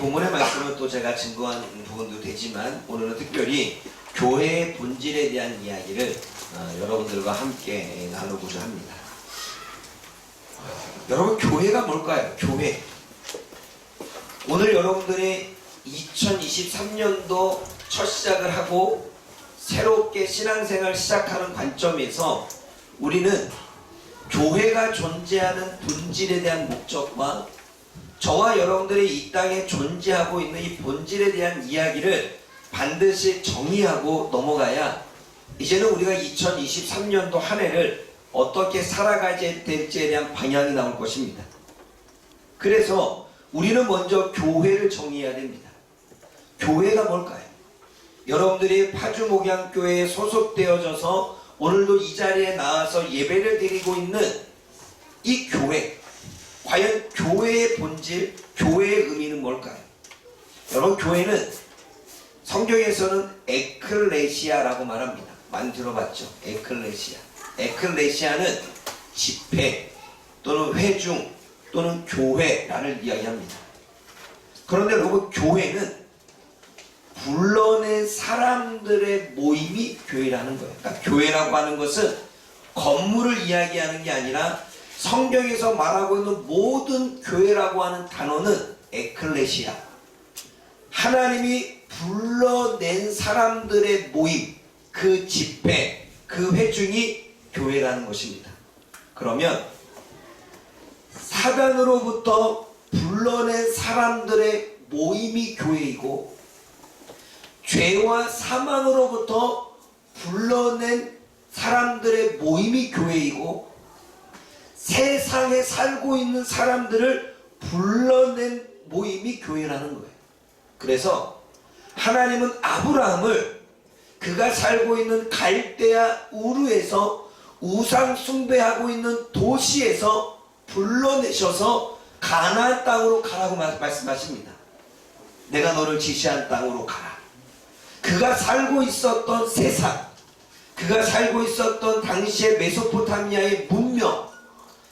본문의 말씀은 또 제가 증거한 부분도 되지만 오늘은 특별히 교회의 본질에 대한 이야기를 여러분들과 함께 나누고자 합니다. 여러분, 교회가 뭘까요? 교회. 오늘 여러분들이 2023년도 첫 시작을 하고 새롭게 신앙생활 시작하는 관점에서 우리는 교회가 존재하는 본질에 대한 목적과 저와 여러분들이 이 땅에 존재하고 있는 이 본질에 대한 이야기를 반드시 정의하고 넘어가야 이제는 우리가 2023년도 한 해를 어떻게 살아가야 될지에 대한 방향이 나올 것입니다. 그래서 우리는 먼저 교회를 정의해야 됩니다. 교회가 뭘까요? 여러분들이 파주목양교회에 소속되어져서 오늘도 이 자리에 나와서 예배를 드리고 있는 이 교회, 과연 교회의 본질, 교회의 의미는 뭘까요? 여러분, 교회는 성경에서는 에클레시아라고 말합니다. 많이 들어봤죠? 에클레시아. 에클레시아는 집회 또는 회중 또는 교회라는 이야기합니다. 그런데 여러분, 교회는 불러낸 사람들의 모임이 교회라는 거예요. 그러니까 교회라고 하는 것은 건물을 이야기하는 게 아니라 성경에서 말하고 있는 모든 교회라고 하는 단어는 에클레시아, 하나님이 불러낸 사람들의 모임, 그 집회, 그 회중이 교회라는 것입니다. 그러면 사단으로부터 불러낸 사람들의 모임이 교회이고 죄와 사망으로부터 불러낸 사람들의 모임이 교회이고 세상에 살고 있는 사람들을 불러낸 모임이 교회라는 거예요. 그래서 하나님은 아브라함을 그가 살고 있는 갈대아 우르에서 우상 숭배하고 있는 도시에서 불러내셔서 가나안 땅으로 가라고 말씀하십니다. 내가 너를 지시한 땅으로 가라. 그가 살고 있었던 세상, 그가 살고 있었던 당시의 메소포타미아의 문명,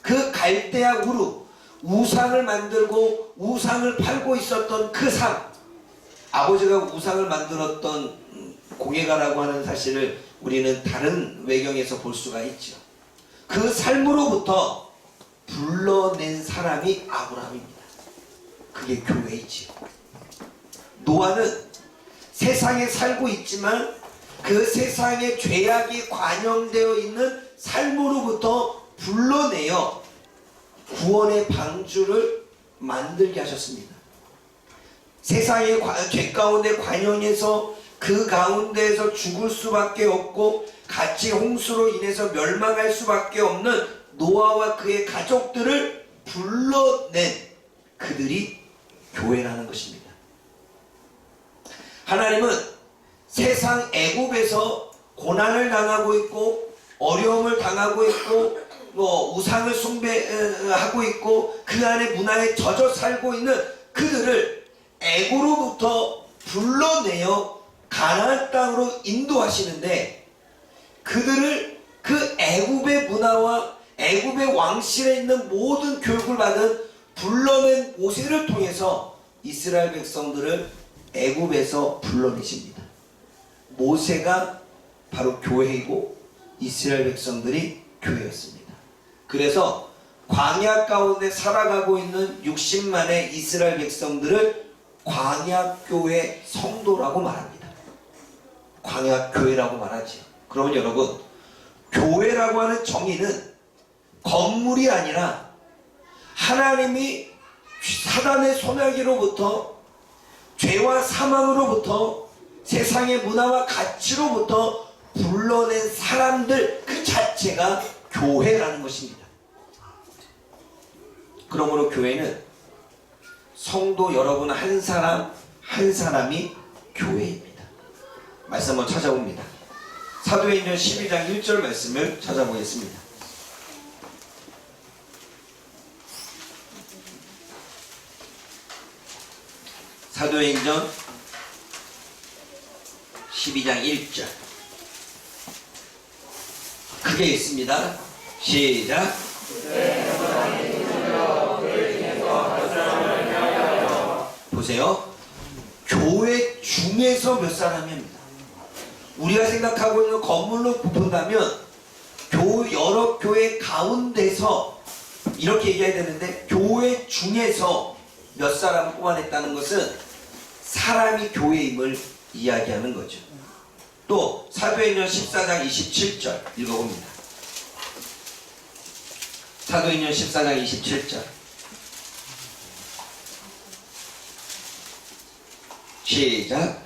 그 갈대아 우르, 우상을 만들고 우상을 팔고 있었던 그 삶, 아버지가 우상을 만들었던 공예가라고 하는 사실을 우리는 다른 외경에서 볼 수가 있죠. 그 삶으로부터 불러낸 사람이 아브라함입니다. 그게 교회이지요. 노아는 세상에 살고 있지만 그 세상에 죄악이 관영되어 있는 삶으로부터 불러내어 구원의 방주를 만들게 하셨습니다. 세상의 죄 가운데 관영해서 그 가운데에서 죽을 수밖에 없고 같이 홍수로 인해서 멸망할 수밖에 없는 노아와 그의 가족들을 불러낸 그들이 교회라는 것입니다. 하나님은 세상 애굽에서 고난을 당하고 있고 어려움을 당하고 있고 우상을 숭배하고 있고 그 안에 문화에 젖어 살고 있는 그들을 애굽으로부터 불러내어 가나안 땅으로 인도하시는데 그들을 그 애굽의 문화와 애굽의 왕실에 있는 모든 교육을 받은 불러낸 모세를 통해서 이스라엘 백성들을 애굽에서 불러내십니다. 모세가 바로 교회이고 이스라엘 백성들이 교회였습니다. 그래서 광야 가운데 살아가고 있는 60만의 이스라엘 백성들을 광야교회 성도라고 말합니다. 광야교회라고 말하지요. 그러면 여러분, 교회라고 하는 정의는 건물이 아니라 하나님이 사단의 소나기로부터 죄와 사망으로부터 세상의 문화와 가치로부터 불러낸 사람들 그 자체가 교회라는 것입니다. 그러므로 교회는 성도 여러분 한 사람 한 사람이 교회입니다. 말씀 한번 찾아봅니다. 사도행전 12장 1절 말씀을 찾아보겠습니다. 사도행전 12장 1절 크게 읽습니다. 시작. 보세요. 교회 중에서 몇 사람입니다. 우리가 생각하고 있는 건물로 본다면 여러 교회 가운데서 이렇게 얘기해야 되는데, 교회 중에서 몇 사람을 뽑아냈다는 것은 사람이 교회임을 이야기하는 거죠. 또 사도행전 14장 27절 읽어봅니다. 사도행전 14장 27절 시작.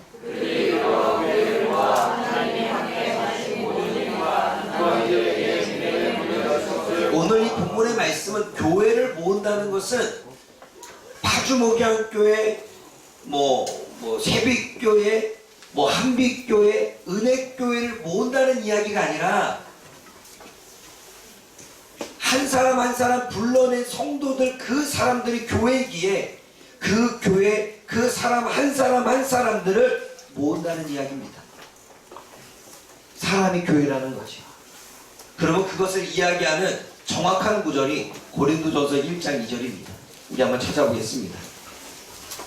오늘 이 본문의 말씀은 교회를 모은다는 것은 파주목양교회, 새빛교회, 한빛교회, 은혜교회를 모은다는 이야기가 아니라 한 사람 한 사람 불러낸 성도들, 그 사람들이 교회이기에 그 교회, 그 사람 한 사람 한 사람들을 모은다는 이야기입니다. 사람이 교회라는 거죠. 그러면 그것을 이야기하는 정확한 구절이 고린도전서 1장 2절입니다. 우리 한번 찾아보겠습니다.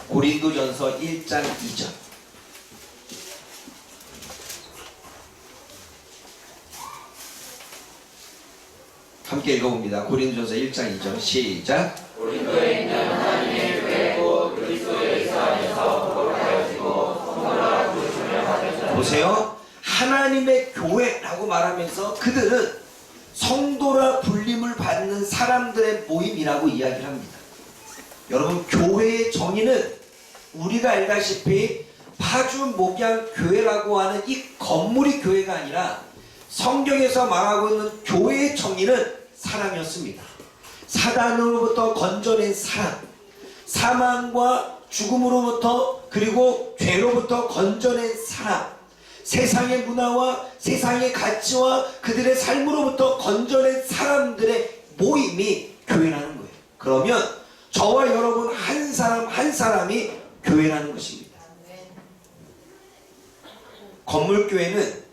고린도전서 1장 2절. 함께 읽어봅니다. 고린도전서 1장 2절 시작. 고린도에 있는 하나님의 교회고 그리스도 예수 안에서 거룩하여지고 성도라 부르심을 받으셨다. 보세요. 하나님의 교회라고 말하면서 그들은 성도라 불림을 받는 사람들의 모임이라고 이야기를 합니다. 여러분, 교회의 정의는 우리가 알다시피 파주목양교회라고 하는 이 건물이 교회가 아니라 성경에서 말하고 있는 교회의 정의는 사람이었습니다. 사단으로부터 건져낸 사람, 사망과 죽음으로부터 그리고 죄로부터 건져낸 사람, 세상의 문화와 세상의 가치와 그들의 삶으로부터 건져낸 사람들의 모임이 교회라는 거예요. 그러면 저와 여러분 한 사람 한 사람이 교회라는 것입니다. 건물교회는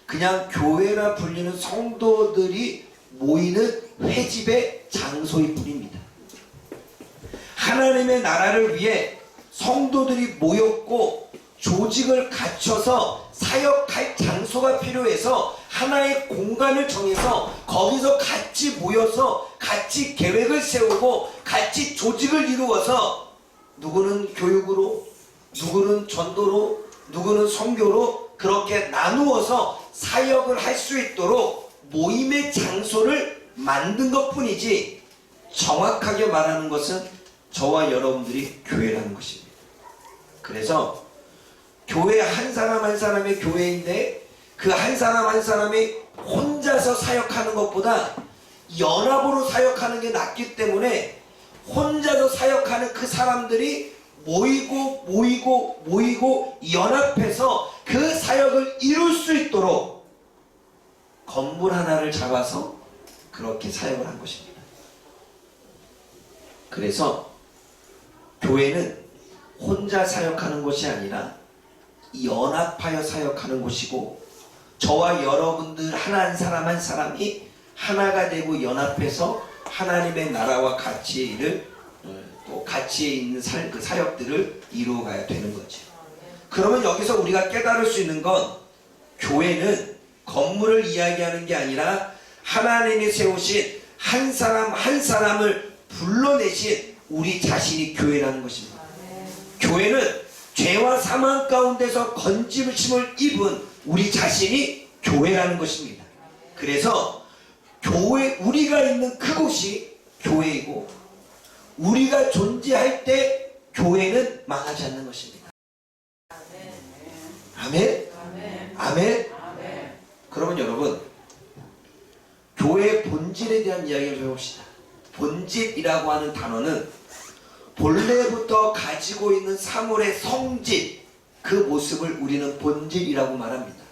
그냥 교회라 불리는 성도들이 모이는 회집의 장소일 뿐입니다. 하나님의 나라를 위해 성도들이 모였고 조직을 갖춰서 사역할 장소가 필요해서 하나의 공간을 정해서 거기서 같이 모여서 같이 계획을 세우고 같이 조직을 이루어서 누구는 교육으로, 누구는 전도로, 누구는 선교로 그렇게 나누어서 사역을 할 수 있도록 모임의 장소를 만든 것뿐이지, 정확하게 말하는 것은 저와 여러분들이 교회라는 것입니다. 그래서 교회 한 사람 한 사람의 교회인데 그 한 사람 한 사람이 혼자서 사역하는 것보다 연합으로 사역하는 게 낫기 때문에 혼자서 사역하는 그 사람들이 모이고 연합해서 그 사역을 이룰 수 있도록 건물 하나를 잡아서 그렇게 사역을 한 것입니다. 그래서 교회는 혼자 사역하는 것이 아니라 연합하여 사역하는 곳이고, 저와 여러분들 하나 한 사람 한 사람이 하나가 되고 연합해서 하나님의 나라와 가치를 또 가치에 있는 그 사역들을 이루어가야 되는 거죠. 그러면 여기서 우리가 깨달을 수 있는 건, 교회는 건물을 이야기하는 게 아니라 하나님이 세우신 한 사람 한 사람을 불러내신 우리 자신이 교회라는 것입니다. 교회는 죄와 사망 가운데서 건짐을 입은 우리 자신이 교회라는 것입니다. 그래서 교회, 우리가 있는 그곳이 교회이고, 우리가 존재할 때 교회는 망하지 않는 것입니다. 아멘? 아멘? 그러면 여러분, 교회의 본질에 대한 이야기를 해봅시다. 본질이라고 하는 단어는 본래부터 가지고 있는 사물의 성질, 그 모습을 우리는 본질이라고 말합니다.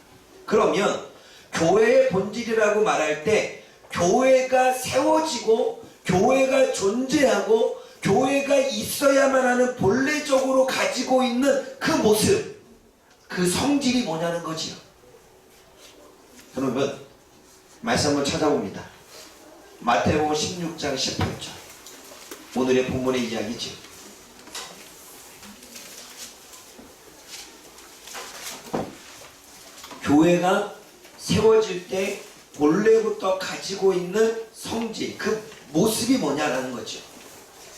그러면 교회의 본질이라고 말할 때 교회가 세워지고 교회가 존재하고 교회가 있어야만 하는 본래적으로 가지고 있는 그 모습, 그 성질이 뭐냐는 거지요. 그러면 말씀 한번 찾아봅니다. 마태복음 16장 18절, 오늘의 본문의 이야기죠. 교회가 세워질 때 본래부터 가지고 있는 성질, 그 모습이 뭐냐라는 거죠.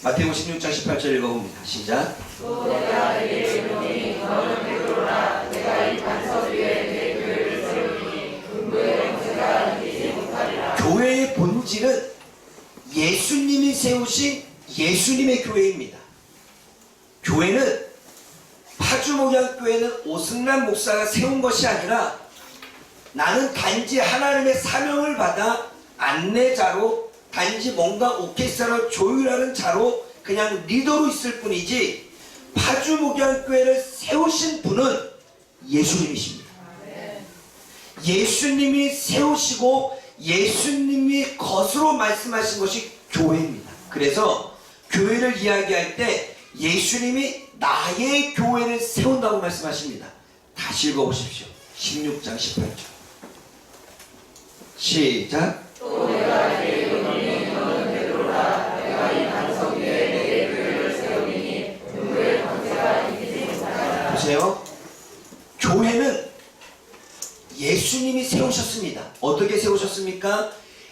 마태복음 16장 18절 읽어봅니다. 시작. 또 내가 내게 이르노니 너는 베드로라 내가 이 반석 위에 내 교회를 세우리니 음부의 권세가 이기지 못하리라. 교회의 본질은 예수님이 세우신 예수님의 교회입니다. 교회는 파주목양교회는 오승란 목사가 세운 것이 아니라 나는 단지 하나님의 사명을 받아 안내자로 단지 뭔가 오케스트라를 조율하는 자로 그냥 리더로 있을 뿐이지 파주목양교회를 세우신 분은 예수님이십니다. 예수님이 세우시고 예수님이 것으로 말씀하신 것이 교회입니다. 그래서 교회를 이야기할 때 예수님이 나의 교회를 세운다고 말씀하십니다. 다시 읽어보십시오. 16장 18절 시작. 또 내가 내게 이르노니 너는 베드로라 내가 이 반석 위에 내 교회를 세우리니 음부의 권세가 이기지 못하리라. 보세요. 교회는 예수님이 세우셨습니다. 어떻게 세우셨습니까?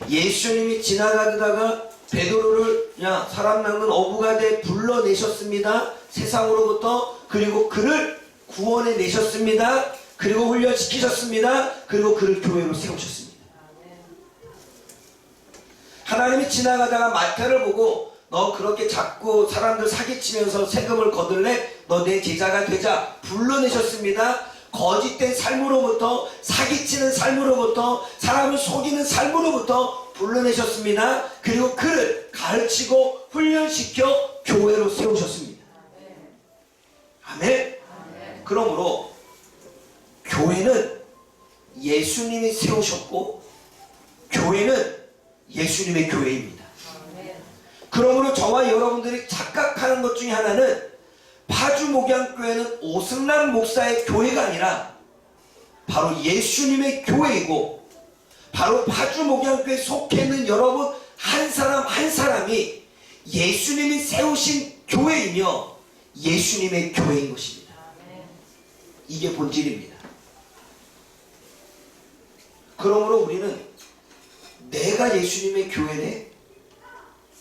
예수님이 지나가다가 베드로를 야 사람 낚는 어부가 돼 불러내셨습니다. 세상으로부터. 그리고 그를 구원해 내셨습니다. 그리고 훈련시키셨습니다. 그리고 그를 교회로 세우셨습니다. 하나님이 지나가다가 마태를 보고 너 그렇게 자꾸 사람들 사기치면서 세금을 거둘래? 너 내 제자가 되자 불러내셨습니다. 거짓된 삶으로부터 사기치는 삶으로부터 사람을 속이는 삶으로부터 불러내셨습니다. 그리고 그를 가르치고 훈련시켜 교회로 세우셨습니다. 아멘. 그러므로 교회는 예수님이 세우셨고 교회는 예수님의 교회입니다. 그러므로 저와 여러분들이 착각하는 것 중에 하나는 파주목양교회는 오승란 목사의 교회가 아니라 바로 예수님의 교회이고 바로 파주목양교회에 속해 있는 여러분 한 사람 한 사람이 예수님이 세우신 교회이며 예수님의 교회인 것입니다. 이게 본질입니다. 그러므로 우리는 내가 예수님의 교회네,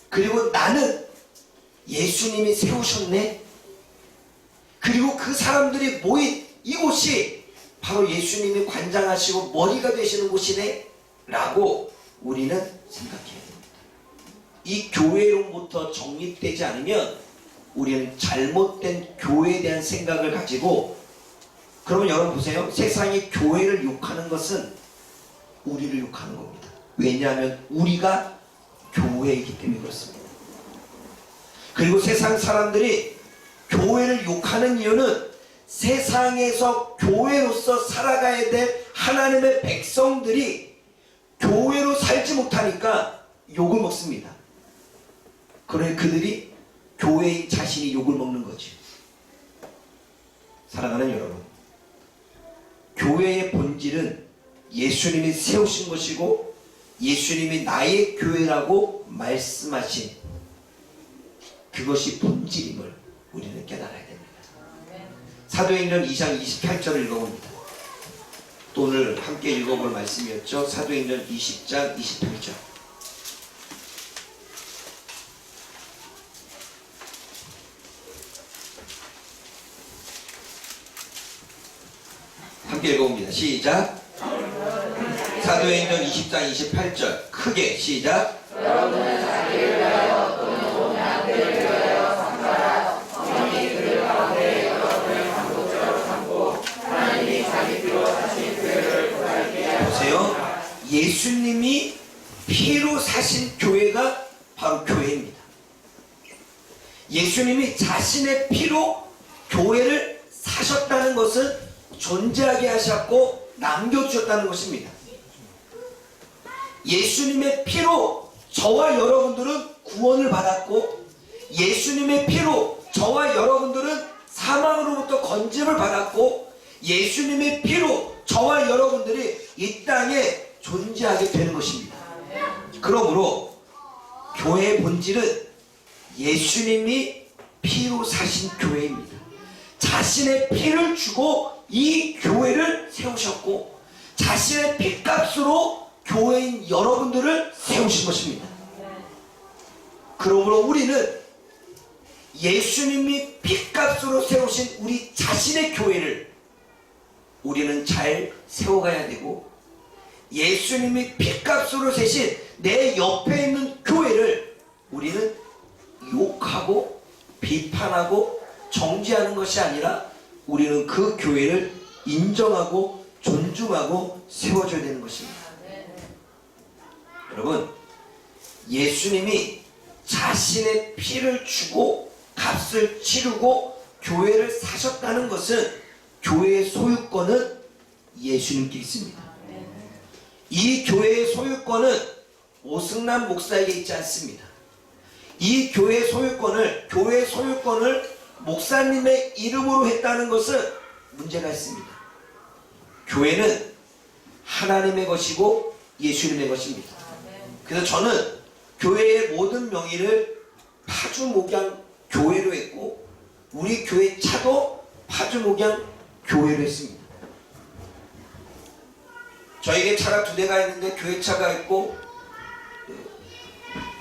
그리고 나는 예수님이 세우셨네, 그리고 그 사람들이 모인 이곳이 바로 예수님이 관장하시고 머리가 되시는 곳이네 라고 우리는 생각해야 됩니다. 이 교회론부터 정립되지 않으면 우리는 잘못된 교회에 대한 생각을 가지고, 그러면 여러분 보세요. 세상이 교회를 욕하는 것은 우리를 욕하는 겁니다. 왜냐하면 우리가 교회이기 때문에 그렇습니다. 그리고 세상 사람들이 교회를 욕하는 이유는 세상에서 교회로서 살아가야 될 하나님의 백성들이 교회로 살지 못하니까 욕을 먹습니다. 그러니 그들이 교회인 자신이 욕을 먹는 거죠. 사랑하는 여러분, 교회의 본질은 예수님이 세우신 것이고 예수님이 나의 교회라고 말씀하신 그것이 본질임을 우리는 깨달아야 됩니다. 사도행전 2장 28절을 읽어봅니다. 또 오늘 함께 읽어볼 말씀이었죠. 사도행전 20장 28절. 함께 읽어봅니다. 시작. 사도행전 20장 28절 크게 시작. 여러분은 자기를 위하여 또는 온 양들을 위하여 삼가라. 성령이 그들 가운데 여러분을 반복적으로 삼고 하나님이 자기 피로 사신 교회를 부활케 하시리라. 보세요. 예수님이 피로 사신 교회가 바로 교회입니다. 예수님이 자신의 피로 교회를 사셨다는 것은 존재하게 하셨고 남겨주셨다는 것입니다. 예수님의 피로 저와 여러분들은 구원을 받았고 예수님의 피로 저와 여러분들은 사망으로부터 건짐을 받았고 예수님의 피로 저와 여러분들이 이 땅에 존재하게 되는 것입니다. 그러므로 교회의 본질은 예수님이 피로 사신 교회입니다. 자신의 피를 주고 이 교회를 세우셨고 자신의 핏값으로 교회인 여러분들을 세우신 것입니다. 그러므로 우리는 예수님이 핏값으로 세우신 우리 자신의 교회를 우리는 잘 세워가야 되고, 예수님이 핏값으로 세신 내 옆에 있는 교회를 우리는 욕하고 비판하고 정죄하는 것이 아니라 우리는 그 교회를 인정하고 존중하고 세워줘야 되는 것입니다. 여러분, 예수님이 자신의 피를 주고 값을 치르고 교회를 사셨다는 것은 교회의 소유권은 예수님께 있습니다. 이 교회의 소유권은 오승남 목사에게 있지 않습니다. 이 교회의 소유권을 목사님의 이름으로 했다는 것은 문제가 있습니다. 교회는 하나님의 것이고 예수님의 것입니다. 그래서 저는 교회의 모든 명의를 파주목양 교회로 했고, 우리 교회 차도 파주목양 교회로 했습니다. 저에게 차가 2대가 있는데 교회차가 있고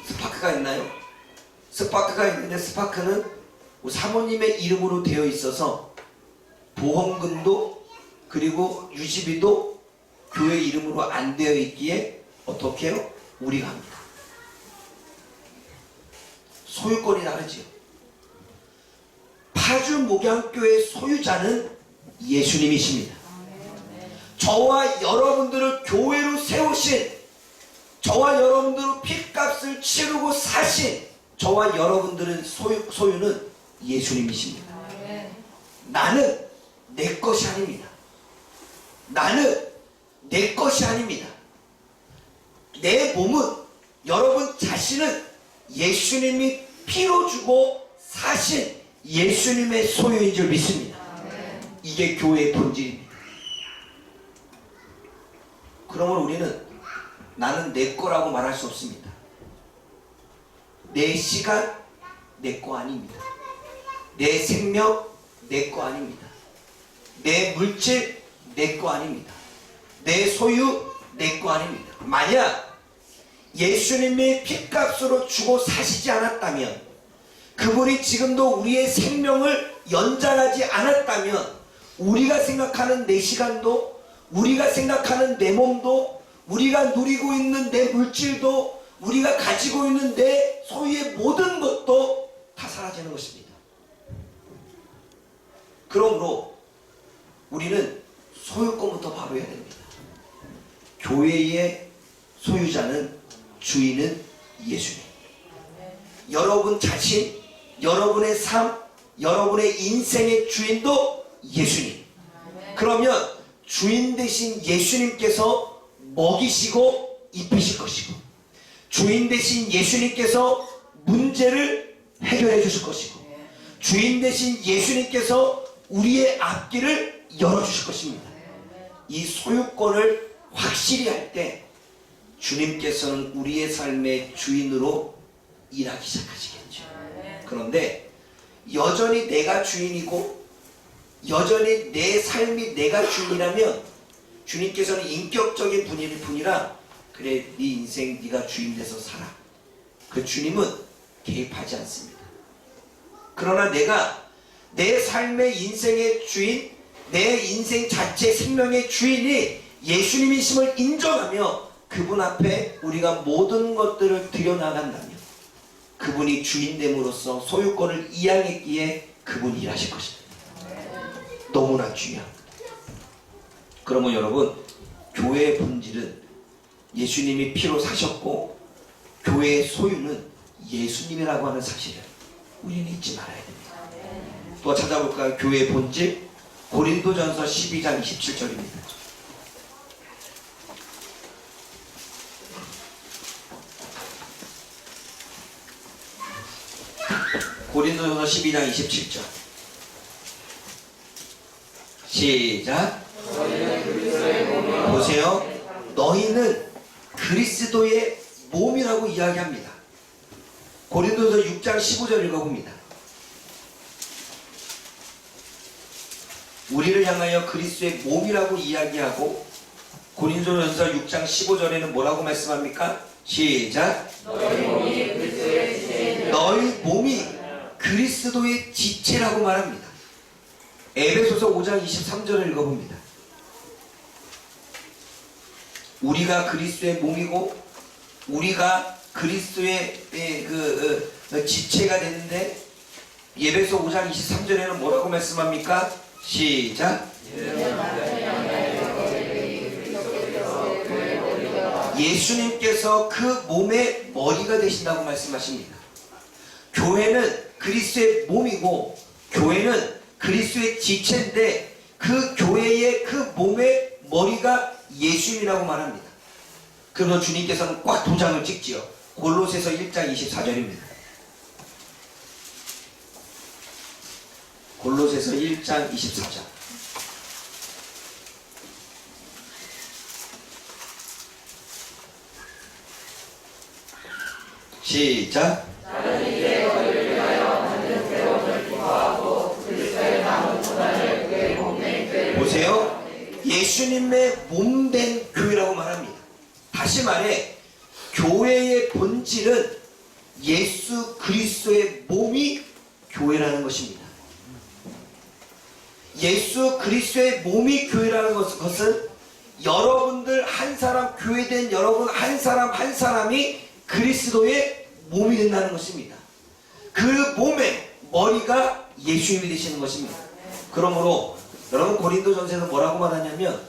스파크가 있나요? 스파크가 있는데 스파크는 사모님의 이름으로 되어 있어서 보험금도 그리고 유지비도 교회 이름으로 안 되어 있기에 어떻게 해요? 우리가 합니다. 소유권이 다르지요. 파주목양교회 소유자는 예수님이십니다. 저와 여러분들을 교회로 세우신, 저와 여러분들을 핏값을 치르고 사신 저와 여러분들의 소유는 예수님이십니다. 나는 내 것이 아닙니다. 나는 내 것이 아닙니다. 내 몸은, 여러분 자신은 예수님이 피로 주고 사신 예수님의 소유인 줄 믿습니다. 이게 교회의 본질입니다. 그러면 우리는 나는 내 거라고 말할 수 없습니다. 내 시간 내 거 아닙니다. 내 생명 내 거 아닙니다. 내 물질 내 거 아닙니다. 내 소유 내 거 아닙니다. 만약 예수님이 핏값으로 주고 사시지 않았다면, 그분이 지금도 우리의 생명을 연장하지 않았다면, 우리가 생각하는 내 시간도, 우리가 생각하는 내 몸도, 우리가 누리고 있는 내 물질도, 우리가 가지고 있는 내 소유의 모든 것도 다 사라지는 것입니다. 그러므로 우리는 소유권부터 바로 해야 됩니다. 교회의 소유자는, 주인은 예수님. 여러분 자신, 여러분의 삶, 여러분의 인생의 주인도 예수님. 그러면 주인 되신 예수님께서 먹이시고 입히실 것이고, 주인 되신 예수님께서 문제를 해결해 주실 것이고, 주인 되신 예수님께서 우리의 앞길을 열어주실 것입니다. 이 소유권을 확실히 할 때 주님께서는 우리의 삶의 주인으로 일하기 시작하시겠죠. 그런데 여전히 내가 주인이고 여전히 내 삶이 내가 주인이라면 주님께서는 인격적인 분일 뿐이라, 그래 네 인생 네가 주인 돼서 살아, 그 주님은 개입하지 않습니다. 그러나 내가 내 삶의 인생의 주인, 내 인생 자체 생명의 주인이 예수님이심을 인정하며 그분 앞에 우리가 모든 것들을 드려나간다면, 그분이 주인됨으로써 소유권을 이양했기에 그분이 일하실 것입니다. 너무나 중요합니다. 그러면 여러분, 교회의 본질은 예수님이 피로 사셨고 교회의 소유는 예수님이라고 하는 사실을 우리는 잊지 말아야 됩니다. 또 찾아볼까요? 교회의 본질, 고린도전서 12장 27절입니다. 고린도전서 12장 27절 시작. 보세요. 너희는 그리스도의 몸이라고 이야기합니다. 고린도전서 6장 15절 읽어봅니다. 우리를 향하여 그리스도의 몸이라고 이야기하고 고린도전서 6장 15절에는 뭐라고 말씀합니까? 시작. 너희 몸이 그리스도의 지체라고 말합니다. 에베소서 5장 23절을 읽어봅니다. 우리가 그리스도의 몸이고 우리가 그리스도의 지체가 되는데, 에베소 5장 23절에는 뭐라고 말씀합니까? 시작. 예수님께서 그 몸의 머리가 되신다고 말씀하십니다. 교회는 그리스도의 몸이고 교회는 그리스도의 지체인데, 그 교회의 그 몸의 머리가 예수님이라고 말합니다. 그래서 주님께서는 꽉 도장을 찍지요. 골로새서 1장 24절입니다. 골로새서 1장 24절. 시작. 보세요. 예수님의 몸된 교회라고 말합니다. 다시 말해, 교회의 본질은 예수 그리스도의 몸이 교회라는 것입니다. 예수 그리스도의 몸이 교회라는 것은 여러분들 한 사람, 교회된 여러분 한 사람 한 사람이 그리스도의 몸이 된다는 것입니다. 그 몸의 머리가 예수님이 되시는 것입니다. 그러므로 여러분, 고린도전서에서 뭐라고 말하냐면,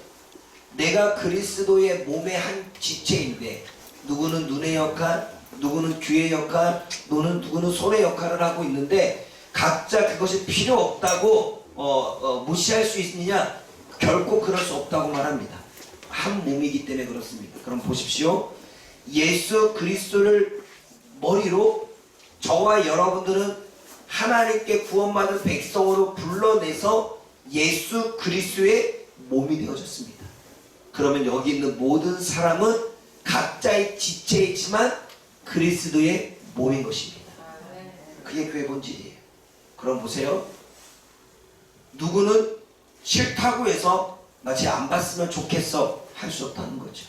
내가 그리스도의 몸의 한 지체인데, 누구는 눈의 역할, 누구는 귀의 역할, 누구는 손의 역할을 하고 있는데, 각자 그것이 필요 없다고 무시할 수 있느냐? 결코 그럴 수 없다고 말합니다. 한 몸이기 때문에 그렇습니다. 그럼 보십시오. 예수 그리스도를 머리로 저와 여러분들은 하나님께 구원받은 백성으로 불러내서 예수 그리스도의 몸이 되어졌습니다. 그러면 여기 있는 모든 사람은 각자의 지체이지만 그리스도의 몸인 것입니다. 그게 교회 본질이에요. 그럼 보세요. 누구는 싫다고 해서 나 쟤 안 봤으면 좋겠어 할 수 없다는 거죠.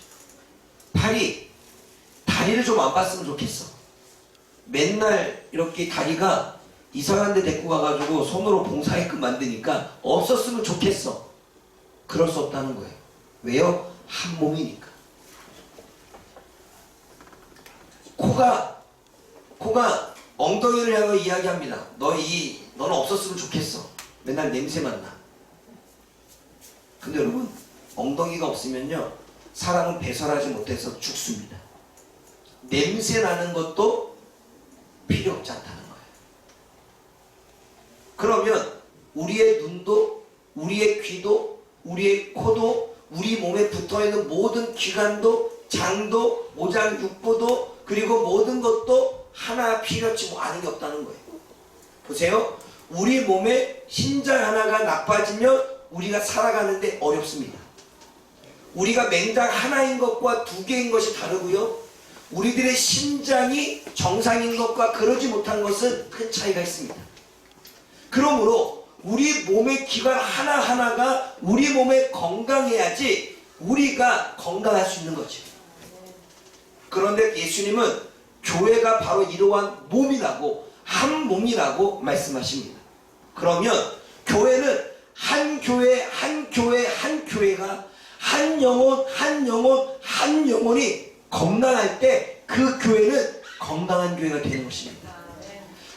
다리를 좀 안 봤으면 좋겠어. 맨날 이렇게 다리가 이상한 데 데리고 가가지고 손으로 봉사했끔 만드니까 없었으면 좋겠어. 그럴 수 없다는 거예요. 왜요? 한 몸이니까. 코가 엉덩이를 향해 이야기합니다. 너는 없었으면 좋겠어. 맨날 냄새만 나. 근데 여러분, 엉덩이가 없으면요, 사람은 배설하지 못해서 죽습니다. 냄새 나는 것도 필요 없지 않다는 거예요. 그러면 우리의 눈도, 우리의 귀도, 우리의 코도, 우리 몸에 붙어있는 모든 기관도, 장도, 오장 육부도, 그리고 모든 것도 하나 필요치 않은 게 없다는 거예요. 보세요. 우리 몸에 신장 하나가 나빠지면 우리가 살아가는데 어렵습니다. 우리가 맹장 하나인 것과 두 개인 것이 다르고요, 우리들의 심장이 정상인 것과 그러지 못한 것은 큰 차이가 있습니다. 그러므로 우리 몸의 기관 하나하나가 우리 몸에 건강해야지 우리가 건강할 수 있는 거죠. 그런데 예수님은 교회가 바로 이러한 몸이라고, 한 몸이라고 말씀하십니다. 그러면 교회는 한 교회, 한 교회, 한 교회가 한 영혼, 한 영혼, 한 영혼이 건강할 때 그 교회는 건강한 교회가 되는 것입니다.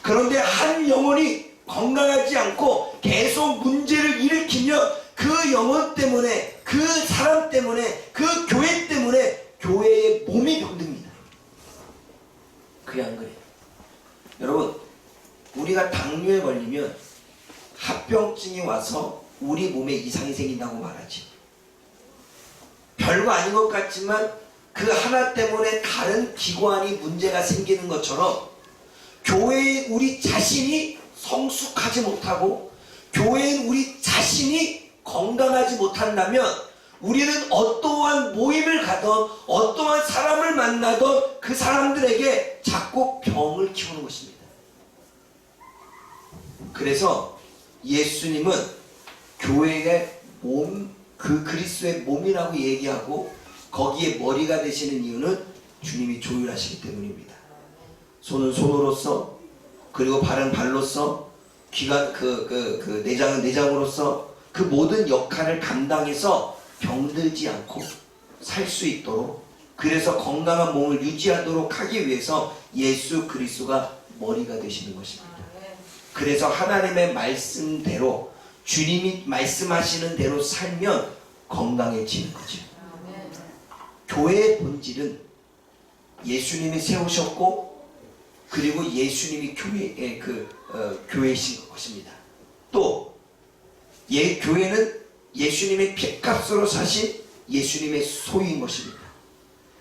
그런데 한 영혼이 건강하지 않고 계속 문제를 일으키며 그 영혼 때문에, 그 사람 때문에, 그 교회 때문에 교회의 몸이 병듭니다. 그게 안 그래요. 여러분, 우리가 당뇨에 걸리면 합병증이 와서 우리 몸에 이상이 생긴다고 말하지. 별거 아닌 것 같지만 그 하나 때문에 다른 기관이 문제가 생기는 것처럼, 교회의 우리 자신이 성숙하지 못하고 교회인 우리 자신이 건강하지 못한다면 우리는 어떠한 모임을 가던 어떠한 사람을 만나던 그 사람들에게 자꾸 병을 키우는 것입니다. 그래서 예수님은 교회의 몸, 그 그리스도의 몸이라고 얘기하고 거기에 머리가 되시는 이유는 주님이 조율하시기 때문입니다. 손은 손으로서, 그리고 발은 발로서, 귀가 내장은 내장으로서 그 모든 역할을 감당해서 병들지 않고 살 수 있도록, 그래서 건강한 몸을 유지하도록 하기 위해서 예수 그리스도가 머리가 되시는 것입니다. 그래서 하나님의 말씀대로, 주님이 말씀하시는 대로 살면 건강해지는 거죠. 교회의 본질은 예수님이 세우셨고, 그리고 예수님이 교회이신 것입니다. 또 교회는 예수님의 피값으로 사신 예수님의 소유인 것입니다.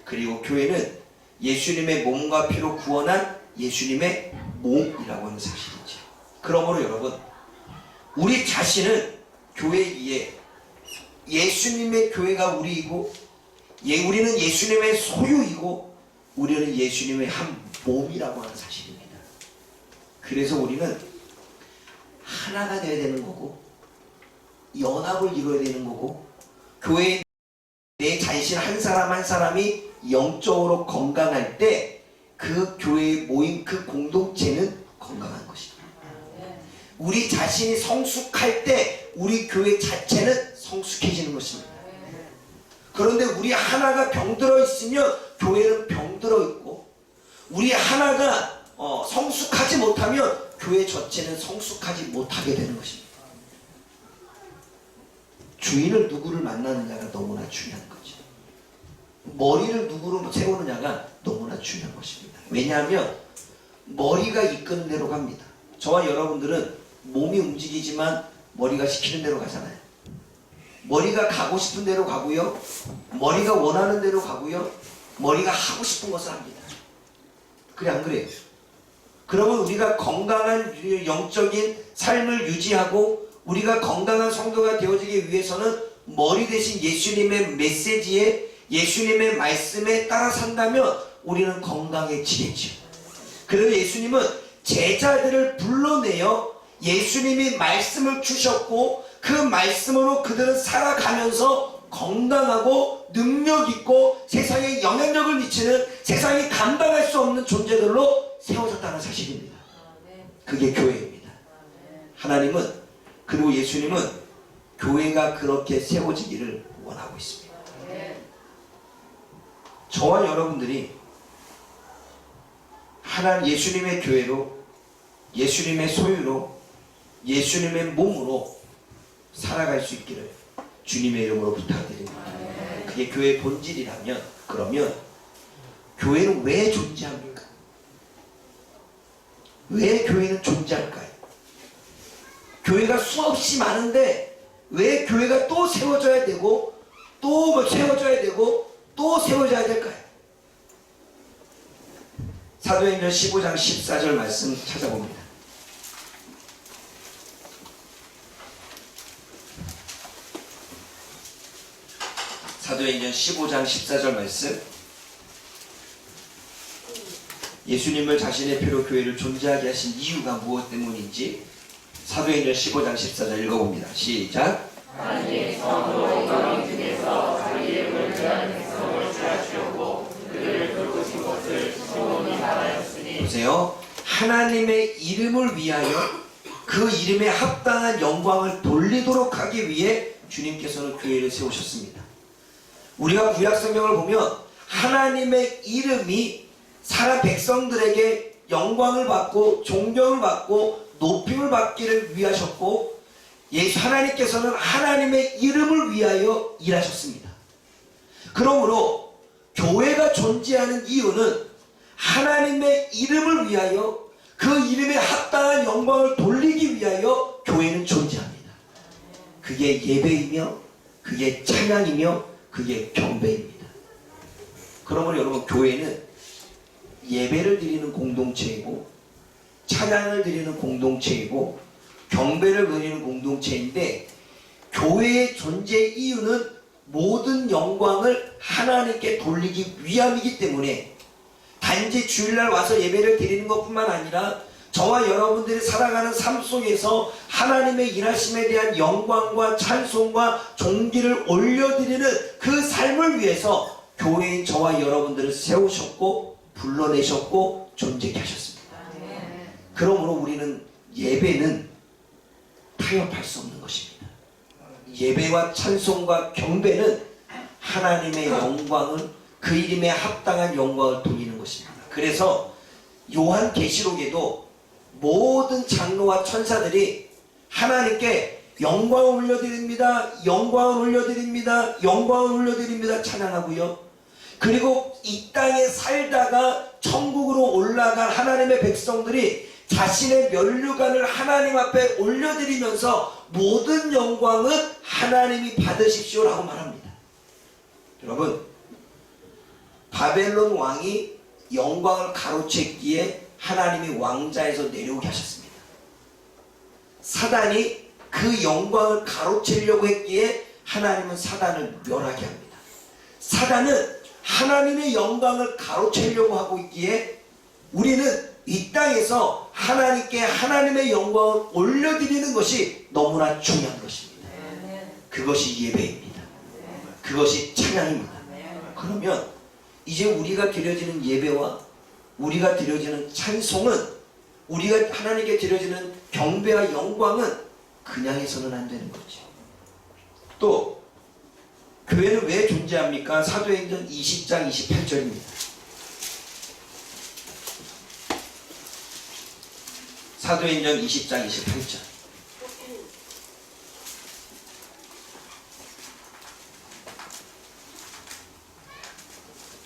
그리고 교회는 예수님의 몸과 피로 구원한 예수님의 몸이라고 하는 사실이죠. 그러므로 여러분, 우리 자신은 교회 위에 예수님의 교회가 우리이고, 우리는 예수님의 소유이고, 우리는 예수님의 한 몸이라고 하는 사실입니다. 그래서 우리는 하나가 되어야 되는 거고, 연합을 이루어야 되는 거고, 교회에 내 자신 한 사람 한 사람이 영적으로 건강할 때 그 교회에 모인 그 공동체는 건강한 것입니다. 우리 자신이 성숙할 때 우리 교회 자체는 성숙해지는 것입니다. 그런데 우리 하나가 병들어 있으면 교회는 병들어 있고, 우리 하나가 성숙하지 못하면 교회 전체는 성숙하지 못하게 되는 것입니다. 주인을 누구를 만나느냐가 너무나 중요한 거죠. 머리를 누구로 세우느냐가 너무나 중요한 것입니다. 왜냐하면 머리가 이끄는 대로 갑니다. 저와 여러분들은 몸이 움직이지만 머리가 시키는 대로 가잖아요. 머리가 가고 싶은 대로 가고요, 머리가 원하는 대로 가고요, 머리가 하고 싶은 것을 합니다. 그래 안 그래요? 그러면 우리가 건강한 영적인 삶을 유지하고 우리가 건강한 성도가 되어지기 위해서는 머리 대신 예수님의 메시지에, 예수님의 말씀에 따라 산다면 우리는 건강해지겠죠. 그래서 예수님은 제자들을 불러내어 예수님이 말씀을 주셨고, 그 말씀으로 그들은 살아가면서 건강하고 능력있고 세상에 영향력을 미치는, 세상이 감당할 수 없는 존재들로 세워졌다는 사실입니다. 그게 교회입니다. 하나님은, 그리고 예수님은 교회가 그렇게 세워지기를 원하고 있습니다. 저와 여러분들이 예수님의 교회로, 예수님의 소유로, 예수님의 몸으로 살아갈 수 있기를 주님의 이름으로 부탁드립니다. 그게 교회의 본질이라면, 그러면 교회는 왜 존재합니까? 왜 교회는 존재할까요? 교회가 수없이 많은데 왜 교회가 또 세워져야 되고, 또 세워져야 되고, 또 세워져야 될까요? 사도행전 15장 14절 말씀 찾아봅니다. 사도행전 15장 14절 말씀. 예수님을 자신의 피로 교회를 존재하게 하신 이유가 무엇 때문인지 사도행전 15장 14절 읽어봅니다. 시작. 하나님이 처음으로 너희 중에서 자기 이름을 위한 백성을 취하시려고 그들을 부르신 것을 시몬이 말하였으니. 보세요. 하나님의 이름을 위하여 그 이름에 합당한 영광을 돌리도록 하기 위해 주님께서는 교회를 세우셨습니다. 우리가 구약성경을 보면 하나님의 이름이 사람 백성들에게 영광을 받고 존경을 받고 높임을 받기를 위하셨고, 하나님께서는 하나님의 이름을 위하여 일하셨습니다. 그러므로 교회가 존재하는 이유는 하나님의 이름을 위하여, 그 이름에 합당한 영광을 돌리기 위하여 교회는 존재합니다. 그게 예배이며, 그게 찬양이며, 그게 경배입니다. 그러므로 여러분, 교회는 예배를 드리는 공동체이고, 찬양을 드리는 공동체이고, 경배를 드리는 공동체인데, 교회의 존재 이유는 모든 영광을 하나님께 돌리기 위함이기 때문에, 단지 주일날 와서 예배를 드리는 것뿐만 아니라 저와 여러분들이 살아가는 삶 속에서 하나님의 일하심에 대한 영광과 찬송과 존귀를 올려드리는 그 삶을 위해서 교회인 저와 여러분들을 세우셨고 불러내셨고 존재케 하셨습니다. 그러므로 우리는 예배는 타협할 수 없는 것입니다. 예배와 찬송과 경배는 하나님의 영광을, 그 이름에 합당한 영광을 돌리는 것입니다. 그래서 요한계시록에도 모든 장로와 천사들이 하나님께 영광을 올려드립니다, 영광을 올려드립니다, 영광을 올려드립니다 찬양하고요. 그리고 이 땅에 살다가 천국으로 올라간 하나님의 백성들이 자신의 면류관을 하나님 앞에 올려드리면서 모든 영광은 하나님이 받으십시오라고 말합니다. 여러분, 바벨론 왕이 영광을 가로챘기에 하나님이 왕자에서 내려오게 하셨습니다. 사단이 그 영광을 가로채려고 했기에 하나님은 사단을 멸하게 합니다. 사단은 하나님의 영광을 가로채려고 하고 있기에 우리는 이 땅에서 하나님께 하나님의 영광을 올려드리는 것이 너무나 중요한 것입니다. 그것이 예배입니다. 그것이 찬양입니다. 그러면 이제 우리가 드려지는 예배와 우리가 드려지는 찬송은, 우리가 하나님께 드려지는 경배와 영광은 그냥 해서는 안 되는 거죠. 또 교회는 왜 존재합니까? 사도행전 20장 28절입니다. 사도행전 20장 28절.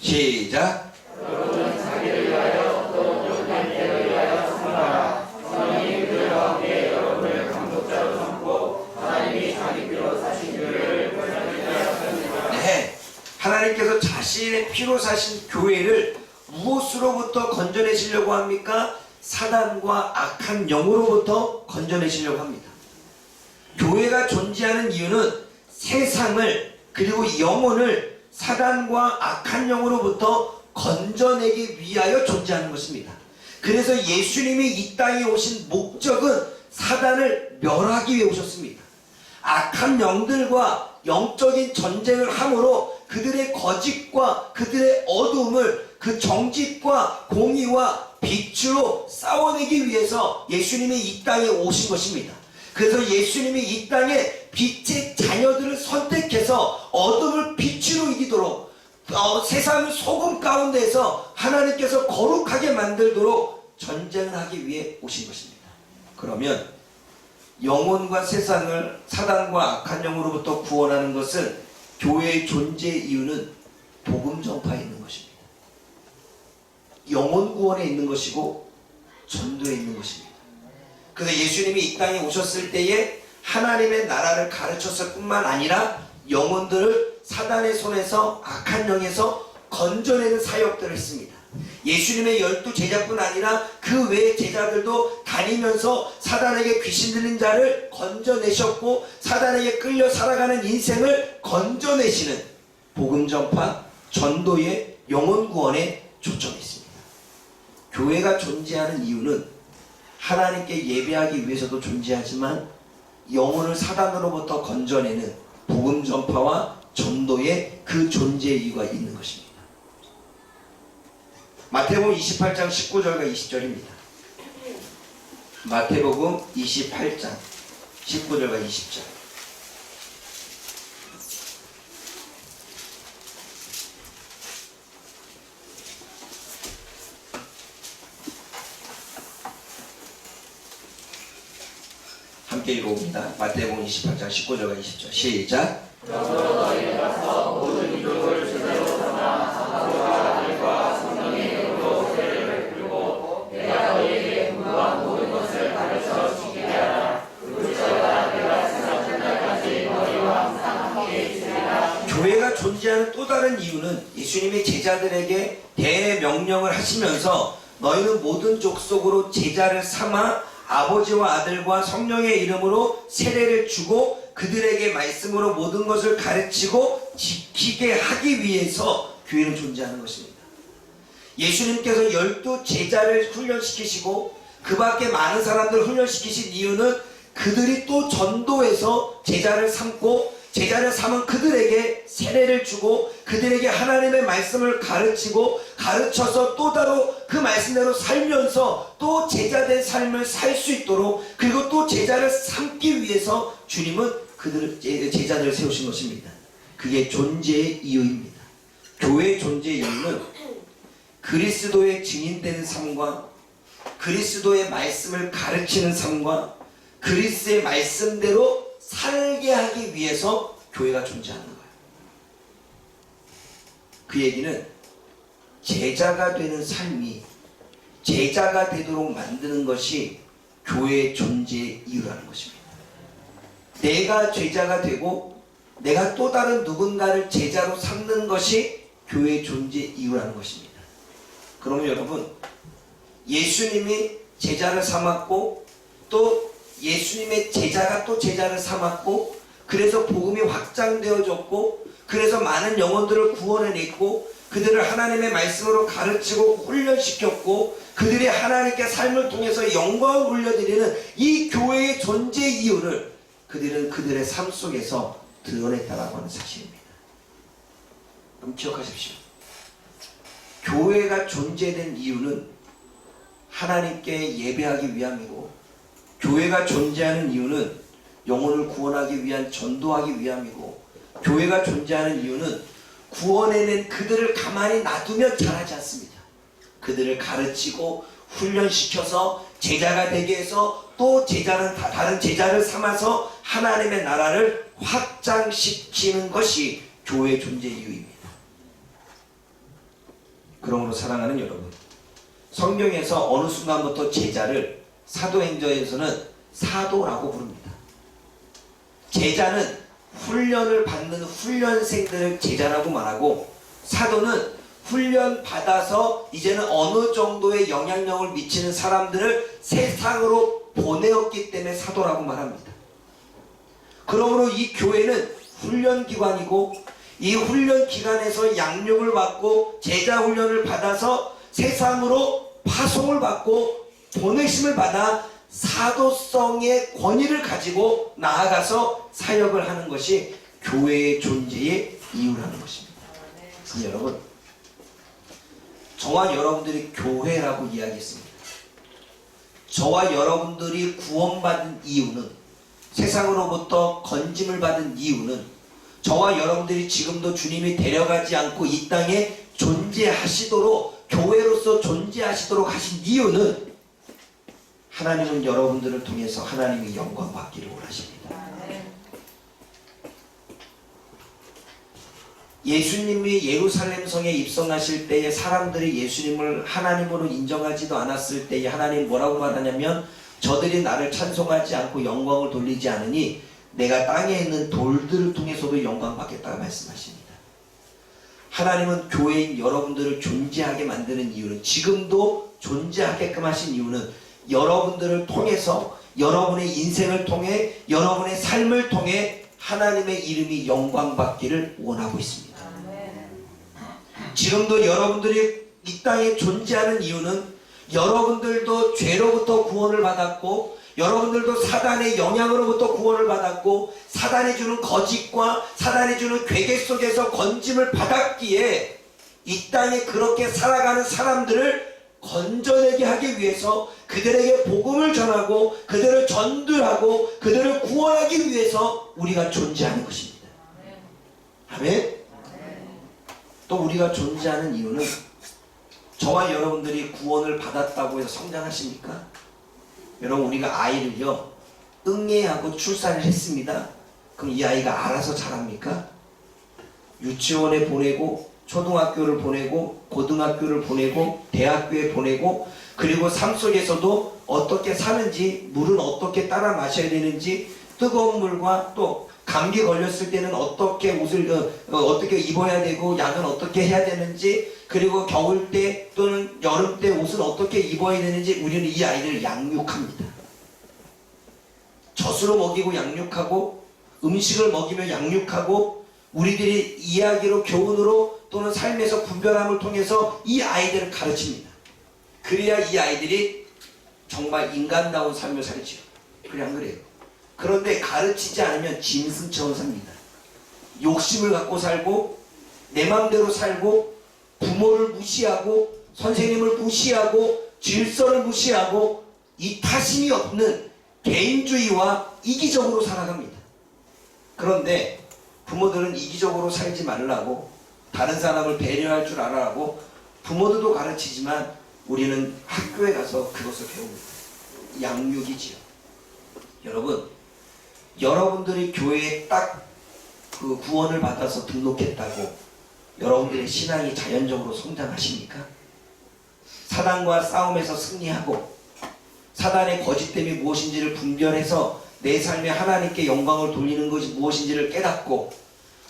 시작. 여러분은 자기를 위하여 또 욕할때를 위하여 삼가라. 성령이 그들 가운데 여러분을 감독자로 삼고 하나님이 자기 피로 사신 교회를 건설하셨느니라. 네, 하나님께서 자신의 피로 사신 교회를 무엇으로부터 건져내시려고 합니까? 사단과 악한 영으로부터 건져내시려고 합니다. 교회가 존재하는 이유는 세상을 그리고 영혼을 사단과 악한 영으로부터 건져내기 위하여 존재하는 것입니다. 그래서 예수님이 이 땅에 오신 목적은 사단을 멸하기 위해 오셨습니다. 악한 영들과 영적인 전쟁을 함으로 그들의 거짓과 그들의 어두움을 그 정직과 공의와 빛으로 싸워내기 위해서 예수님이 이 땅에 오신 것입니다. 그래서 예수님이 이 땅에 빛의 자녀들을 선택해서 어둠을 빛으로 이기도록 세상을 소금 가운데에서 하나님께서 거룩하게 만들도록 전쟁을 하기 위해 오신 것입니다. 그러면 영혼과 세상을 사단과 악한 영으로부터 구원하는 것은 교회의 존재의 이유는 복음 전파에 있는 것입니다. 영혼 구원에 있는 것이고 전도에 있는 것입니다. 그래서 예수님이 이 땅에 오셨을 때에 하나님의 나라를 가르쳤을 뿐만 아니라 영혼들을 사단의 손에서 악한 영에서 건져내는 사역들을 했습니다. 예수님의 12 제자뿐 아니라 그 외의 제자들도 다니면서 사단에게 귀신 들린 자를 건져내셨고 사단에게 끌려 살아가는 인생을 건져내시는 복음 전파, 전도의 영혼 구원에 초점했습니다. 교회가 존재하는 이유는 하나님께 예배하기 위해서도 존재하지만 영혼을 사단으로부터 건져내는 복음 전파와 전도의 그 존재의 이유가 있는 것입니다. 마태복음 28장 19절과 20절입니다. 마태복음 28장 19절과 20절. 함께 읽어봅니다. 마태복음 28장 19절과 20절. 시작. 그러므로 너희는 가서 모든 민족을 제자로 삼아 아버지와 아들과 성령의 이름으로 세례를 베풀고 내가 너희에게 분부한 모든 것을 가르쳐 지키게 하라. 그리스도가 내가 세상 끝날까지 너희와 항상 함께 있으리라. 교회가 존재하는 또 다른 이유는 예수님이 제자들에게 대명령을 하시면서 너희는 모든 족속으로 제자를 삼아 아버지와 아들과 성령의 이름으로 세례를 주고 그들에게 말씀으로 모든 것을 가르치고 지키게 하기 위해서 교회는 존재하는 것입니다. 예수님께서 12 제자를 훈련시키시고 그 밖에 많은 사람들을 훈련시키신 이유는 그들이 또 전도해서 제자를 삼고, 제자를 삼은 그들에게 세례를 주고 그들에게 하나님의 말씀을 가르치고 가르쳐서 또 다른 그 말씀대로 살면서 또 제자된 삶을 살 수 있도록, 그리고 또 제자를 삼기 위해서 주님은 제자들을 세우신 것입니다. 그게 존재의 이유입니다. 교회의 존재의 이유는 그리스도의 증인되는 삶과 그리스도의 말씀을 가르치는 삶과 그리스도의 말씀대로 살게 하기 위해서 교회가 존재하는 거예요. 그 얘기는 제자가 되는 삶이 제자가 되도록 만드는 것이 교회의 존재의 이유라는 것입니다. 내가 제자가 되고 내가 또 다른 누군가를 제자로 삼는 것이 교회의 존재의 이유라는 것입니다. 그러면 여러분, 예수님이 제자를 삼았고 또 예수님의 제자가 또 제자를 삼았고, 그래서 복음이 확장되어졌고, 그래서 많은 영혼들을 구원해냈고, 그들을 하나님의 말씀으로 가르치고 훈련시켰고, 그들이 하나님께 삶을 통해서 영광을 올려드리는 이 교회의 존재 이유를 그들은 그들의 삶 속에서 드러냈다라고 하는 사실입니다. 그럼 기억하십시오. 교회가 존재된 이유는 하나님께 예배하기 위함이고, 교회가 존재하는 이유는 영혼을 구원하기 위한 전도하기 위함이고, 교회가 존재하는 이유는 구원해낸 그들을 가만히 놔두면 자라지 않습니다. 그들을 가르치고 훈련시켜서 제자가 되게 해서 또 제자는 다른 제자를 삼아서 하나님의 나라를 확장시키는 것이 교회의 존재 이유입니다. 그러므로 사랑하는 여러분, 성경에서 어느 순간부터 제자를 사도행전에서는 사도라고 부릅니다. 제자는 훈련을 받는 훈련생들을 제자라고 말하고, 사도는 훈련 받아서 이제는 어느 정도의 영향력을 미치는 사람들을 세상으로 보내었기 때문에 사도라고 말합니다. 그러므로 이 교회는 훈련기관이고, 이 훈련기관에서 양육을 받고 제자 훈련을 받아서 세상으로 파송을 받고 보내심을 받아 사도성의 권위를 가지고 나아가서 사역을 하는 것이 교회의 존재의 이유라는 것입니다. 여러분, 저와 여러분들이 교회라고 이야기했습니다. 저와 여러분들이 구원받은 이유는, 세상으로부터 건짐을 받은 이유는, 저와 여러분들이 지금도 주님이 데려가지 않고 이 땅에 존재하시도록, 교회로서 존재하시도록 하신 이유는 하나님은 여러분들을 통해서 하나님이 영광 받기를 원하십니다. 예수님이 예루살렘 성에 입성하실 때에 사람들이 예수님을 하나님으로 인정하지도 않았을 때에 하나님 뭐라고 말하냐면, 저들이 나를 찬송하지 않고 영광을 돌리지 않으니 내가 땅에 있는 돌들을 통해서도 영광 받겠다고 말씀하십니다. 하나님은 교회인 여러분들을 존재하게 만드는 이유는, 지금도 존재하게끔 하신 이유는 여러분들을 통해서, 여러분의 인생을 통해, 여러분의 삶을 통해 하나님의 이름이 영광 받기를 원하고 있습니다. 지금도 여러분들이 이 땅에 존재하는 이유는 여러분들도 죄로부터 구원을 받았고, 여러분들도 사단의 영향으로부터 구원을 받았고, 사단이 주는 거짓과 사단이 주는 괴계 속에서 건짐을 받았기에 이 땅에 그렇게 살아가는 사람들을 건져내게 하기 위해서 그들에게 복음을 전하고 그들을 전도하고 그들을 구원하기 위해서 우리가 존재하는 것입니다. 아멘? 또 우리가 존재하는 이유는, 저와 여러분들이 구원을 받았다고 해서 성장하십니까? 여러분, 우리가 아이를요 응애하고 출산을 했습니다. 그럼 이 아이가 알아서 자랍니까? 유치원에 보내고 초등학교를 보내고 고등학교를 보내고 대학교에 보내고, 그리고 삶 속에서도 어떻게 사는지, 물은 어떻게 따라 마셔야 되는지, 뜨거운 물과 또 감기 걸렸을 때는 어떻게 옷을 어떻게 입어야 되고 약은 어떻게 해야 되는지, 그리고 겨울 때 또는 여름 때 옷은 어떻게 입어야 되는지 우리는 이 아이를 양육합니다. 젖으로 먹이고 양육하고, 음식을 먹이며 양육하고, 우리들이 이야기로, 교훈으로 또는 삶에서 분별함을 통해서 이 아이들을 가르칩니다. 그래야 이 아이들이 정말 인간다운 삶을 살지요. 그래 안 그래요? 그런데 가르치지 않으면 짐승처럼 삽니다. 욕심을 갖고 살고 내 마음대로 살고 부모를 무시하고 선생님을 무시하고 질서를 무시하고 이 타심이 없는 개인주의와 이기적으로 살아갑니다. 그런데 부모들은 이기적으로 살지 말라고 다른 사람을 배려할 줄 알아라고 부모들도 가르치지만 우리는 학교에 가서 그것을 배웁니다. 양육이지요. 여러분, 여러분들이 교회에 딱 그 구원을 받아서 등록했다고 여러분들의 신앙이 자연적으로 성장하십니까? 사단과 싸움에서 승리하고 사단의 거짓됨이 무엇인지를 분별해서 내 삶에 하나님께 영광을 돌리는 것이 무엇인지를 깨닫고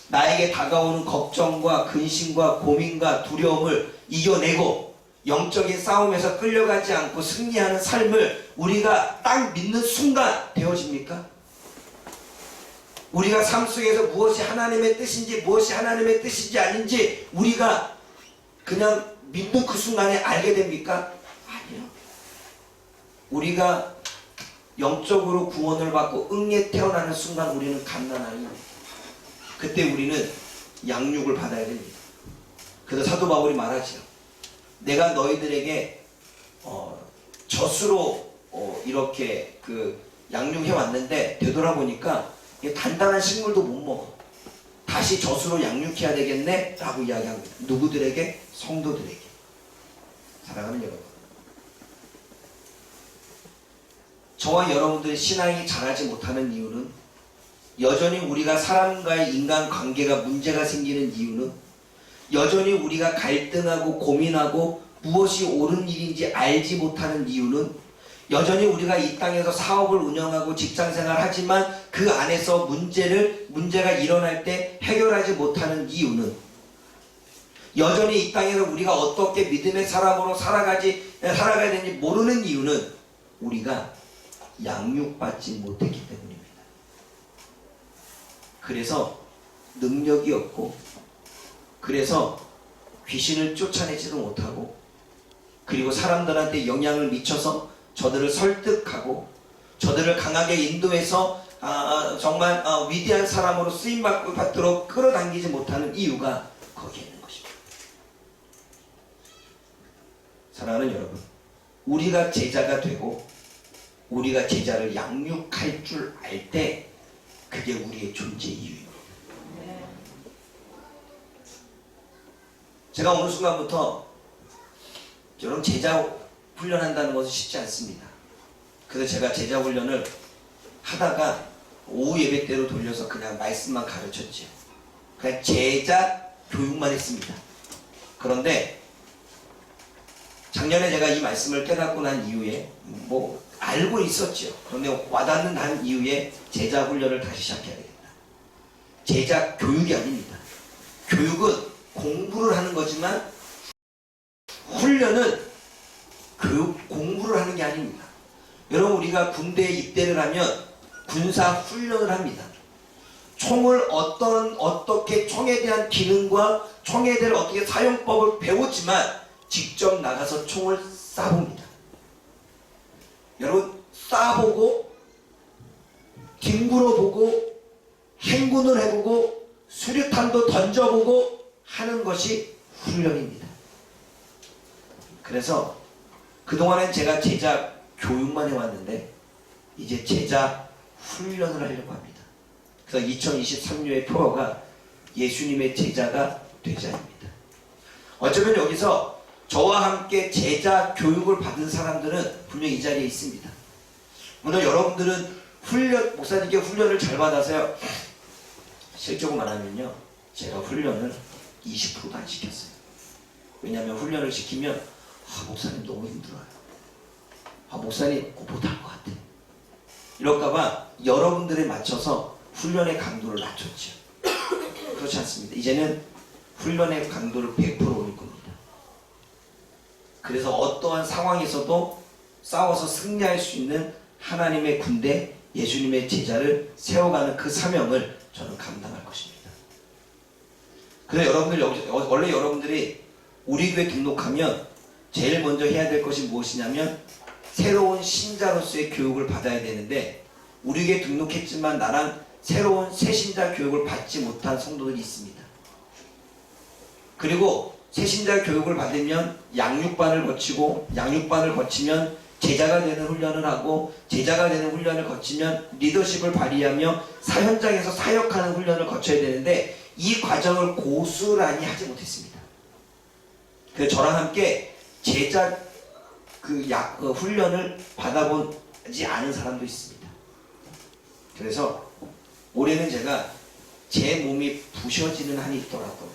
나에게 다가오는 걱정과 근심과 고민과 두려움을 이겨내고 영적인 싸움에서 끌려가지 않고 승리하는 삶을 우리가 딱 믿는 순간 되어집니까? 우리가 삶 속에서 무엇이 하나님의 뜻인지 무엇이 하나님의 뜻인지 아닌지 우리가 그냥 믿는 그 순간에 알게 됩니까? 아니요. 우리가 영적으로 구원을 받고 응에 태어나는 순간 우리는 갓난아이. 그때 우리는 양육을 받아야 됩니다. 그래서 사도 바울이 말하죠. 내가 너희들에게 젖으로 이렇게 양육해 왔는데 되돌아보니까 단단한 식물도 못 먹어. 다시 젖으로 양육해야 되겠네? 라고 이야기합니다. 누구들에게? 성도들에게. 사랑하는 여러분, 저와 여러분들의 신앙이 자라지 못하는 이유는 여전히 우리가 사람과의 인간관계가 문제가 생기는 이유는 여전히 우리가 갈등하고 고민하고 무엇이 옳은 일인지 알지 못하는 이유는 여전히 우리가 이 땅에서 사업을 운영하고 직장생활 하지만 그 안에서 문제가 일어날 때 해결하지 못하는 이유는 여전히 이 땅에서 우리가 어떻게 믿음의 사람으로 살아가야 되는지 모르는 이유는 우리가 양육받지 못했기 때문입니다. 그래서 능력이 없고 그래서 귀신을 쫓아내지도 못하고 그리고 사람들한테 영향을 미쳐서 저들을 설득하고 저들을 강하게 인도해서 정말 위대한 사람으로 쓰임받도록 끌어당기지 못하는 이유가 거기에 있는 것입니다. 사랑하는 여러분, 우리가 제자가 되고 우리가 제자를 양육할 줄 알 때 그게 우리의 존재 이유입니다. 제가 어느 순간부터 여러분 제자 훈련한다는 것은 쉽지 않습니다. 그래서 제가 제자 훈련을 하다가 오후 예배 때로 돌려서 그냥 말씀만 가르쳤죠. 그냥 제자 교육만 했습니다. 그런데 작년에 제가 이 말씀을 깨닫고 난 이후에 알고 있었죠. 그런데 와닿는 한 이후에 제자 훈련을 다시 시작해야 되겠다. 제자 교육이 아닙니다. 교육은 공부를 하는 거지만 훈련은 공부를 하는 게 아닙니다. 여러분, 우리가 군대에 입대를 하면 군사 훈련을 합니다. 총을 어떻게 총에 대한 기능과 총에 대한 어떻게 사용법을 배우지만 직접 나가서 총을 쏴봅니다. 여러분, 쏴보고 뒹굴어보고 행군을 해보고 수류탄도 던져보고 하는 것이 훈련입니다. 그래서 그동안엔 제가 제자 교육만 해왔는데 이제 제자 훈련을 하려고 합니다. 그래서 2023년의 표어가 예수님의 제자가 되자입니다. 어쩌면 여기서 저와 함께 제자 교육을 받은 사람들은 분명히 이 자리에 있습니다. 물론 여러분들은 목사님께 훈련을 잘 받아서요. 실적으로 말하면요, 제가 훈련을 20%도 안 시켰어요. 왜냐하면 훈련을 시키면 목사님 너무 힘들어요. 목사님 못할 것 같아. 이럴까봐 여러분들에 맞춰서 훈련의 강도를 낮췄죠. 그렇지 않습니다. 이제는 훈련의 강도를 100% 올릴 겁니다. 그래서 어떠한 상황에서도 싸워서 승리할 수 있는 하나님의 군대, 예수님의 제자를 세워가는 그 사명을 저는 감당할 것입니다. 그래서 원래 여러분들이 우리 교회 등록하면 제일 먼저 해야 될 것이 무엇이냐면 새로운 신자로서의 교육을 받아야 되는데 우리 교회에 등록했지만 나랑 새로운 새신자 교육을 받지 못한 성도들이 있습니다. 그리고 새신자 교육을 받으면 양육반을 거치고 양육반을 거치면 제자가 되는 훈련을 하고 제자가 되는 훈련을 거치면 리더십을 발휘하며 사현장에서 사역하는 훈련을 거쳐야 되는데 이 과정을 고스란히 하지 못했습니다. 그래서 저랑 함께 제자 훈련을 받아보지 않은 사람도 있습니다. 그래서 올해는 제가 제 몸이 부셔지는 한이 있더라도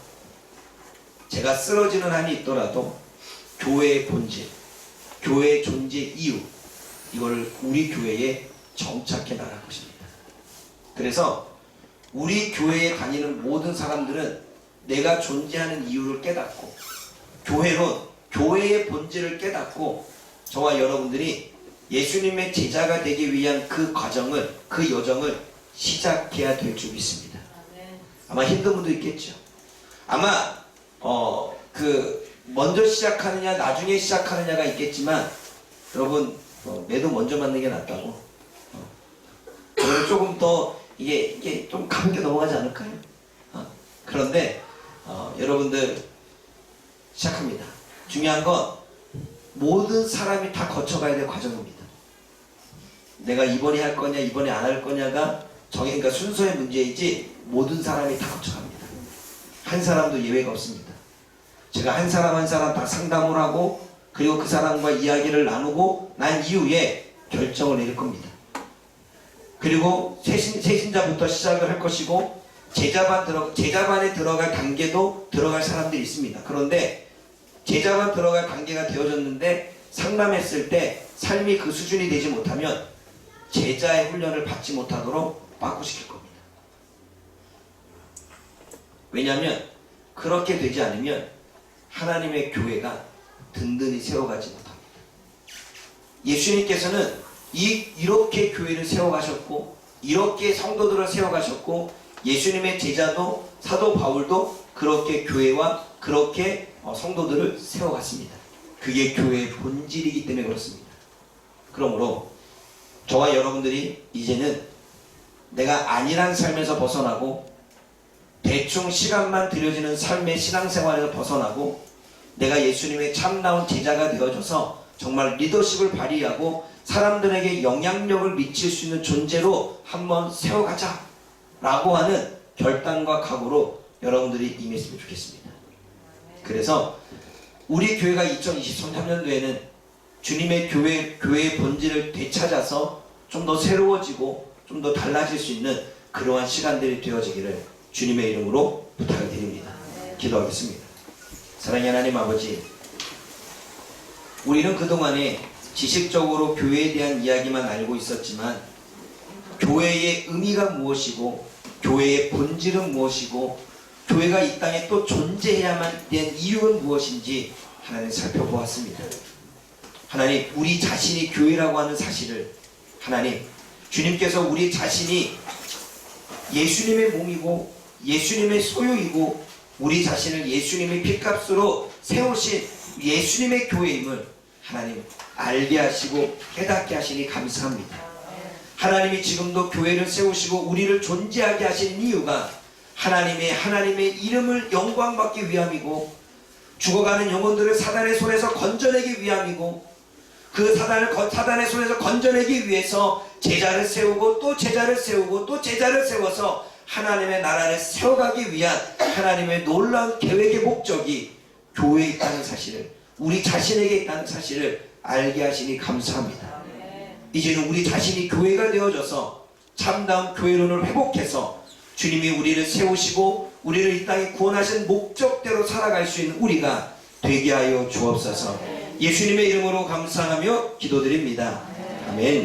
제가 쓰러지는 한이 있더라도 교회의 본질, 교회의 존재 이유 이거를 우리 교회에 정착해 나갈 것입니다. 그래서 우리 교회에 다니는 모든 사람들은 내가 존재하는 이유를 깨닫고 교회의 본질을 깨닫고 저와 여러분들이 예수님의 제자가 되기 위한 그 과정을 그 여정을 시작해야 될 줄 믿습니다. 아마 힘든 분도 있겠죠. 아마 먼저 시작하느냐 나중에 시작하느냐가 있겠지만 여러분 매도 먼저 맞는 게 낫다고. 그러면 조금 더 이게 좀 가볍게 넘어가지 않을까요? 그런데 여러분들 시작합니다. 중요한 건 모든 사람이 다 거쳐가야 될 과정입니다. 내가 이번에 할 거냐 이번에 안 할 거냐가 그러니까 순서의 문제이지 모든 사람이 다 거쳐갑니다. 한 사람도 예외가 없습니다. 제가 한 사람 한 사람 다 상담을 하고 그리고 그 사람과 이야기를 나누고 난 이후에 결정을 내릴 겁니다. 그리고 새신자부터 시작을 할 것이고 제자반에 들어갈 단계도 들어갈 사람들이 있습니다. 그런데 제자반 들어갈 단계가 되어졌는데 상담했을 때 삶이 그 수준이 되지 못하면 제자의 훈련을 받지 못하도록 바꾸시킬 겁니다. 왜냐하면 그렇게 되지 않으면 하나님의 교회가 든든히 세워가지 못합니다. 예수님께서는 이렇게 교회를 세워가셨고 이렇게 성도들을 세워가셨고 예수님의 제자도 사도 바울도 그렇게 교회와 그렇게 성도들을 세워갔습니다. 그게 교회의 본질이기 때문에 그렇습니다. 그러므로 저와 여러분들이 이제는 내가 아니란 삶에서 벗어나고 대충 시간만 들여지는 삶의 신앙생활에서 벗어나고 내가 예수님의 참나온 제자가 되어져서 정말 리더십을 발휘하고 사람들에게 영향력을 미칠 수 있는 존재로 한번 세워가자 라고 하는 결단과 각오로 여러분들이 임했으면 좋겠습니다. 그래서 우리 교회가 2023년도에는 주님의 교회의 본질을 되찾아서 좀 더 새로워지고 좀 더 달라질 수 있는 그러한 시간들이 되어지기를 주님의 이름으로 부탁을 드립니다. 기도하겠습니다. 사랑의 하나님 아버지, 우리는 그동안에 지식적으로 교회에 대한 이야기만 알고 있었지만 교회의 의미가 무엇이고 교회의 본질은 무엇이고 교회가 이 땅에 또 존재해야만 된 이유는 무엇인지 하나님 살펴보았습니다. 하나님, 우리 자신이 교회라고 하는 사실을 하나님, 주님께서 우리 자신이 예수님의 몸이고 예수님의 소유이고 우리 자신을 예수님의 피값으로 세우신 예수님의 교회임을 하나님 알게 하시고 깨닫게 하시니 감사합니다. 하나님이 지금도 교회를 세우시고 우리를 존재하게 하시는 이유가 하나님의 이름을 영광받기 위함이고 죽어가는 영혼들을 사단의 손에서 건져내기 위함이고 그 사단의 손에서 건져내기 위해서 제자를 세우고 또 제자를 세우고 또 제자를 세워서 하나님의 나라를 세워가기 위한 하나님의 놀라운 계획의 목적이 교회에 있다는 사실을 우리 자신에게 있다는 사실을 알게 하시니 감사합니다. 이제는 우리 자신이 교회가 되어져서 참다운 교회론을 회복해서 주님이 우리를 세우시고 우리를 이 땅에 구원하신 목적대로 살아갈 수 있는 우리가 되게 하여 주옵소서. 예수님의 이름으로 감사하며 기도드립니다. 아멘.